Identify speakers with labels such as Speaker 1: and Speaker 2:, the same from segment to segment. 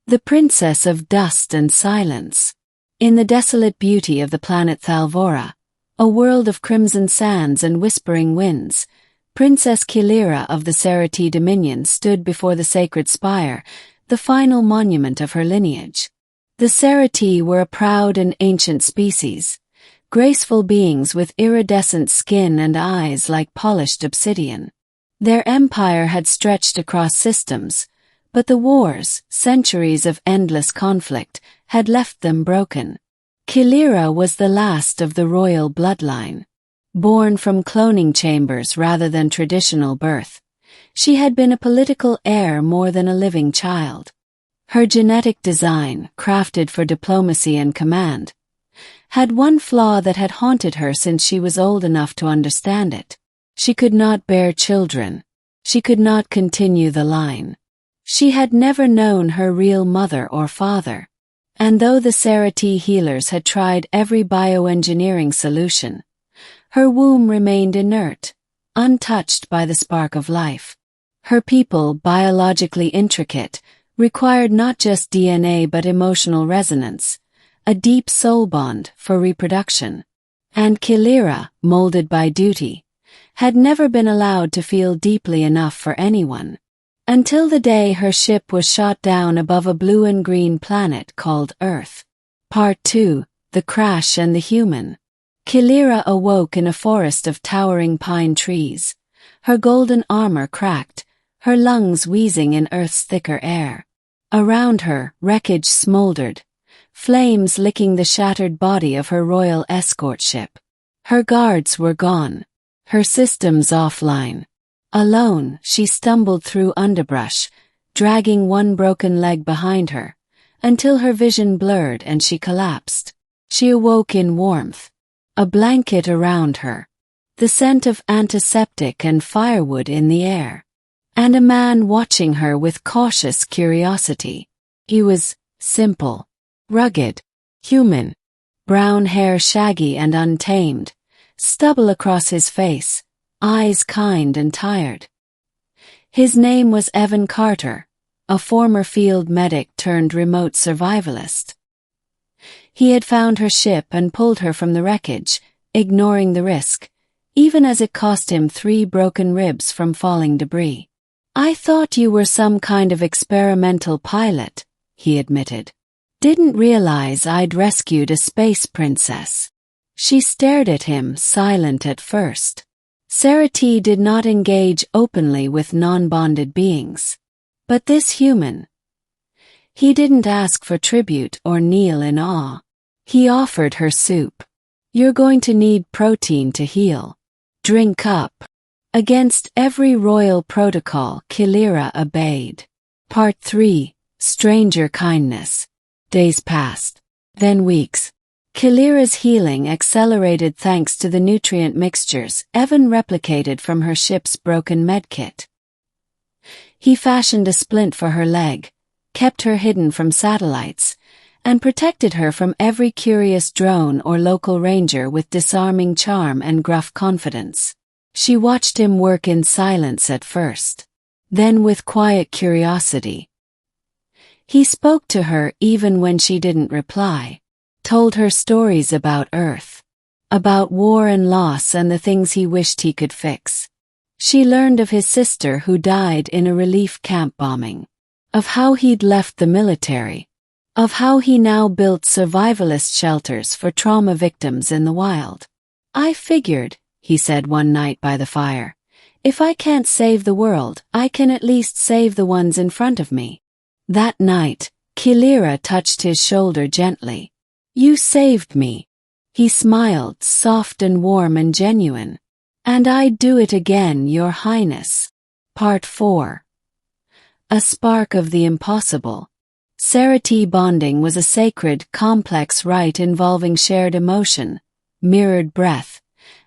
Speaker 1: the princess of dust and silence. In the desolate beauty of the planet Thalvora, a world of crimson sands and whispering winds, Princess Kilira of the Cerati Dominion stood before the sacred spire, the final monument of her lineage. The Cerati were a proud and ancient species, graceful beings with iridescent skin and eyes like polished obsidian. Their empire had stretched across systems, but the wars, centuries of endless conflict, had left them broken. Kilira was the last of the royal bloodline. Born from cloning chambers rather than traditional birth, she had been a political heir more than a living child. Her genetic design, crafted for diplomacy and command, had one flaw that had haunted her since she was old enough to understand it. She could not bear children. She could not continue the line. She had never known her real mother or father. And though the Cerati healers had tried every bioengineering solution, her womb remained inert, untouched by the spark of life. Her people, biologically intricate, required not just DNA but emotional resonance, a deep soul bond for reproduction. And Kilira, molded by duty, had never been allowed to feel deeply enough for anyone. Until the day her ship was shot down above a blue and green planet called Earth. Part 2, The Crash and the Human. Kilira awoke in a forest of towering pine trees, her golden armor cracked, her lungs wheezing in Earth's thicker air. Around her, wreckage smoldered, flames licking the shattered body of her royal escort ship. Her guards were gone, her systems offline. Alone, she stumbled through underbrush, dragging one broken leg behind her, until her vision blurred and she collapsed. She awoke in warmth, a blanket around her, the scent of antiseptic and firewood in the air, and a man watching her with cautious curiosity. He was simple, rugged, human, brown hair shaggy and untamed, stubble across his face, eyes kind and tired. His name was Evan Carter, a former field medic turned remote survivalist. He had found her ship and pulled her from the wreckage, ignoring the risk, even as it cost him 3 broken ribs from falling debris. "I thought you were some kind of experimental pilot," he admitted. "Didn't realize I'd rescued a space princess." She stared at him, silent at first. Cerati did not engage openly with non-bonded beings. But this human, he didn't ask for tribute or kneel in awe. He offered her soup. "You're going to need protein to heal. Drink up." Against every royal protocol, Kilira obeyed. Part 3, Stranger Kindness. Days passed, then weeks. Kilira's healing accelerated thanks to the nutrient mixtures Evan replicated from her ship's broken medkit. He fashioned a splint for her leg, kept her hidden from satellites, and protected her from every curious drone or local ranger with disarming charm and gruff confidence. She watched him work in silence at first, then with quiet curiosity. He spoke to her even when she didn't reply. Told her stories about Earth, about war and loss and the things he wished he could fix. She learned of his sister who died in a relief camp bombing, of how he'd left the military, of how he now built survivalist shelters for trauma victims in the wild. "I figured," he said one night by the fire, "if I can't save the world, I can at least save the ones in front of me." That night, Kilira touched his shoulder gently. "You saved me." He smiled, soft and warm and genuine. "And I'd do it again, Your Highness." Part 4. A Spark of the Impossible. Cerati bonding was a sacred, complex rite involving shared emotion, mirrored breath,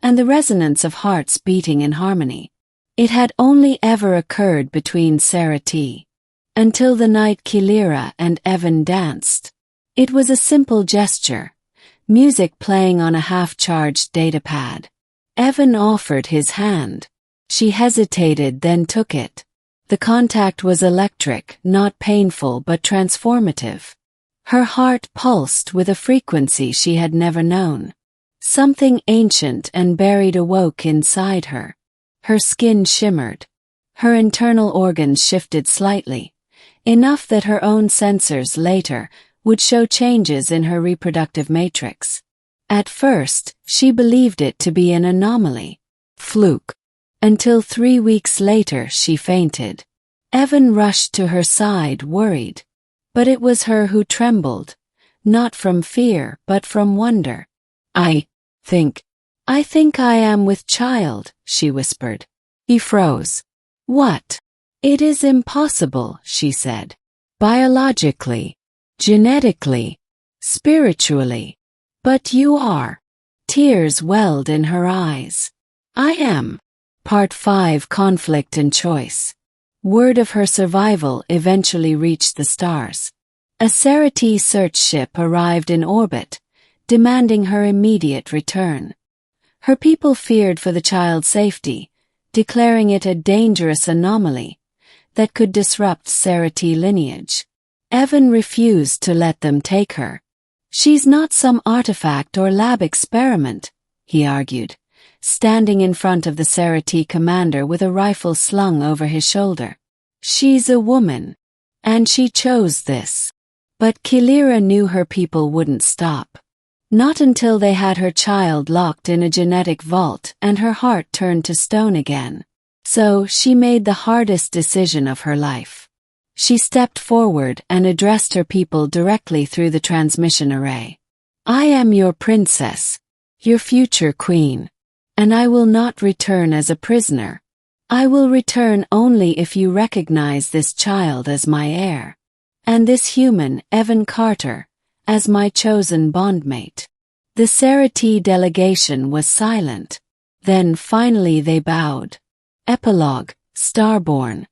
Speaker 1: and the resonance of hearts beating in harmony. It had only ever occurred between Cerati. Until the night Kilira and Evan danced. It was a simple gesture, music playing on a half-charged datapad. Evan offered his hand. She hesitated, then took it. The contact was electric, not painful but transformative. Her heart pulsed with a frequency she had never known. Something ancient and buried awoke inside her. Her skin shimmered. Her internal organs shifted slightly, enough that her own sensors later would show changes in her reproductive matrix. At first, she believed it to be an anomaly. Fluke. Until 3 weeks later she fainted. Evan rushed to her side, worried. But it was her who trembled, not from fear but from wonder. I think I am with child, she whispered. He froze. What? It is impossible, she said. Biologically, genetically, spiritually. But you are. Tears welled in her eyes. I am. Part 5 Conflict and Choice. Word of her survival eventually reached the stars. A Cerati search ship arrived in orbit, demanding her immediate return. Her people feared for the child's safety, declaring it a dangerous anomaly that could disrupt Cerati lineage. Evan refused to let them take her. She's not some artifact or lab experiment, he argued, standing in front of the Cerati commander with a rifle slung over his shoulder. She's a woman, and she chose this. But Kilira knew her people wouldn't stop. Not until they had her child locked in a genetic vault and her heart turned to stone again. So she made the hardest decision of her life. She stepped forward and addressed her people directly through the transmission array. I am your princess, your future queen, and I will not return as a prisoner. I will return only if you recognize this child as my heir, and this human, Evan Carter, as my chosen bondmate. The Cerati delegation was silent. Then finally they bowed. Epilogue, Starborn.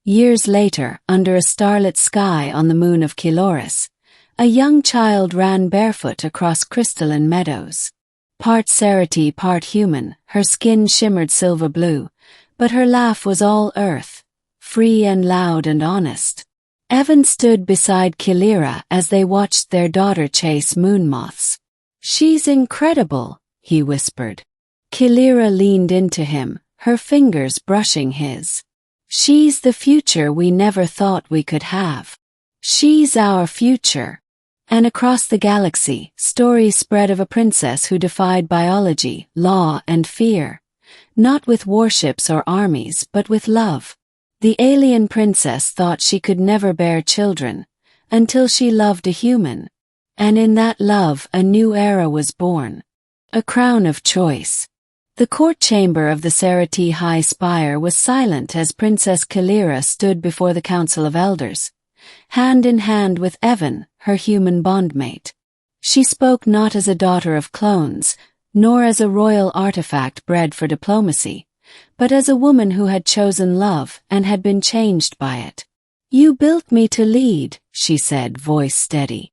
Speaker 1: Years later, under a starlit sky on the moon of Kiloris, a young child ran barefoot across crystalline meadows. Part Cerati, part human, her skin shimmered silver blue, but her laugh was all earth, free and loud and honest. Evan stood beside Kilira as they watched their daughter chase moon moths. She's incredible, he whispered. Kilira leaned into him, her fingers brushing his. She's the future we never thought we could have. She's our future. And across the galaxy, stories spread of a princess who defied biology, law, and fear. Not with warships or armies, but with love. The alien princess thought she could never bear children, until she loved a human. And in that love a new era was born. A crown of choice. The court chamber of the Cerati High Spire was silent as Princess Kilira stood before the Council of Elders, hand in hand with Evan, her human bondmate. She spoke not as a daughter of clones, nor as a royal artifact bred for diplomacy, but as a woman who had chosen love and had been changed by it. You built me to lead, she said, voice steady.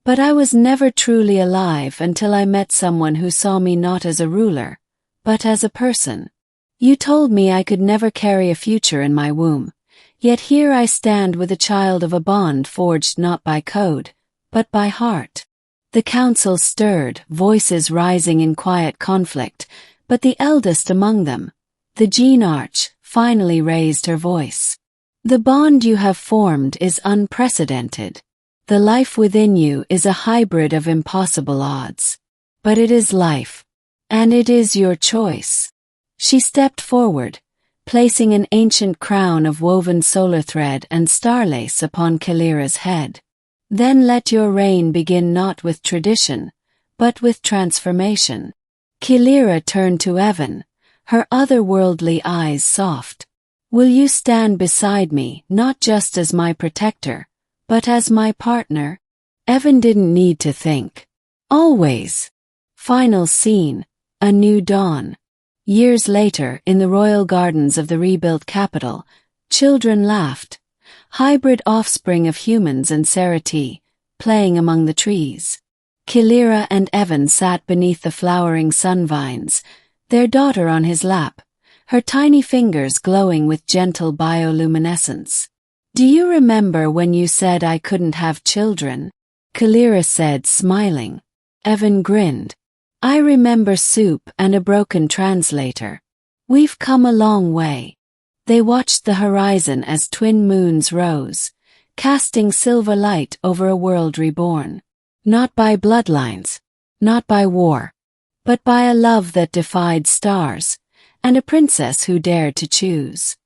Speaker 1: But I was never truly alive until I met someone who saw me not as a ruler, but as a person. You told me I could never carry a future in my womb, yet here I stand with a child of a bond forged not by code, but by heart. The council stirred, voices rising in quiet conflict, but the eldest among them, the Gene Arch, finally raised her voice. The bond you have formed is unprecedented. The life within you is a hybrid of impossible odds. But it is life. And it is your choice. She stepped forward, placing an ancient crown of woven solar thread and starlace upon Kilira's head. Then let your reign begin not with tradition, but with transformation. Kilira turned to Evan, her otherworldly eyes soft. Will you stand beside me not just as my protector, but as my partner? Evan didn't need to think. Always. Final scene. A new dawn. Years later, in the royal gardens of the rebuilt capital, children laughed, hybrid offspring of humans and Cerati, playing among the trees. Kilira and Evan sat beneath the flowering sunvines, their daughter on his lap, her tiny fingers glowing with gentle bioluminescence. "Do you remember when you said I couldn't have children?" Kalira said, smiling. Evan grinned. "I remember soup and a broken translator. We've come a long way." They watched the horizon as twin moons rose, casting silver light over a world reborn. Not by bloodlines, not by war, but by a love that defied stars, and a princess who dared to choose.